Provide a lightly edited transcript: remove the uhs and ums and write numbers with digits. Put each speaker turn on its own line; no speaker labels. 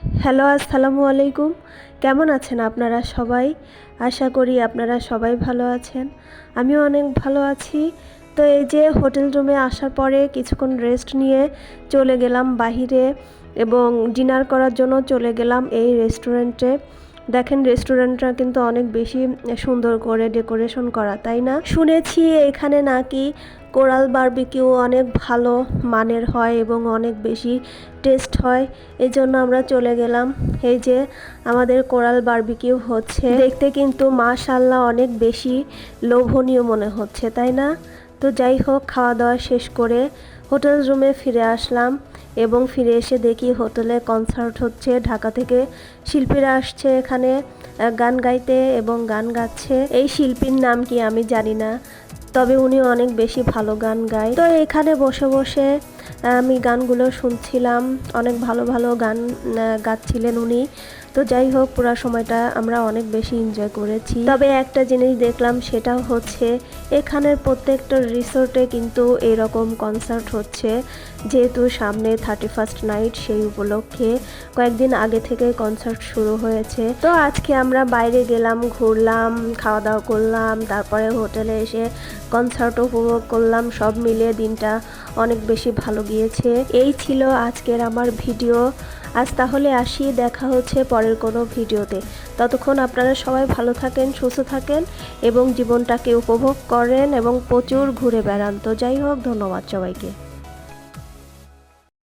Hello, আসসালামু আলাইকুম। কেমন আছেন আপনারা সবাই? আশা করি আপনারা সবাই ভালো আছেন। আমিও অনেক ভালো আছি। তো এই যে হোটেল রুমে আসার পরে কিছুক্ষণ রেস্ট নিয়ে চলে গেলাম বাহিরে এবং ডিনার করার জন্য চলে গেলাম এই রেস্টুরেন্টে। দেখেন রেস্টুরেন্টটা কিন্তু অনেক বেশি সুন্দর করে ডেকোরেশন করা, তাই না? শুনেছি এখানে নাকি কোরাল বারবিকিউ অনেক ভালো মানের হয় এবং অনেক বেশি টেস্ট হয়। এই জন্য আমরা চলে গেলাম। এই যে আমাদের কোরাল বারবিকিউ হচ্ছে, দেখতে কিন্তু মাশাআল্লাহ অনেক বেশি লোভনীয় মনে হচ্ছে, তাই না? তো যাই হোক, খাওয়া দাওয়া শেষ করে হোটেল রুমে ফিরে আসলাম এবং ফিরে এসে দেখি হোটেলে কনসার্ট হচ্ছে। ঢাকা থেকে শিল্পীরা আসছে এখানে গান গাইতে এবং গান গাচ্ছে। এই শিল্পীর নাম কি আমি জানি না, তবে উনি অনেক বেশি ভালো গান গায়। তো এখানে বসে বসে আমি গানগুলো শুনছিলাম। অনেক ভালো ভালো গান গাচ্ছিলেন উনি। তো যাই হোক, পুরো সময়টা আমরা অনেক বেশি এনজয় করেছি। তবে একটা জিনিস দেখলাম, সেটা হচ্ছে এখানের প্রত্যেকটা রিসোর্টে কিন্তু এরকম কনসার্ট হচ্ছে। যেহেতু সামনে 31st নাইট, সেই উপলক্ষে কয়েকদিন আগে থেকে কনসার্ট শুরু হয়েছে। তো আজকে আমরা বাইরে গেলাম, ঘুরলাম, খাওয়া দাওয়া করলাম, তারপরে হোটেলে এসে কনসার্ট উপভোগ করলাম। সব মিলিয়ে দিনটা অনেক বেশি ভালো গিয়েছে। এই ছিল আজকের আমার ভিডিও। আজ তাহলে আসি, দেখা হচ্ছে পরের কোনো ভিডিওতে। ততক্ষণ আপনারা সবাই ভালো থাকেন, সুস্থ থাকেন এবং জীবনটাকে উপভোগ করেন এবং প্রচুর ঘুরে বেড়ান। তো যাই হোক, ধন্যবাদ সবাইকে।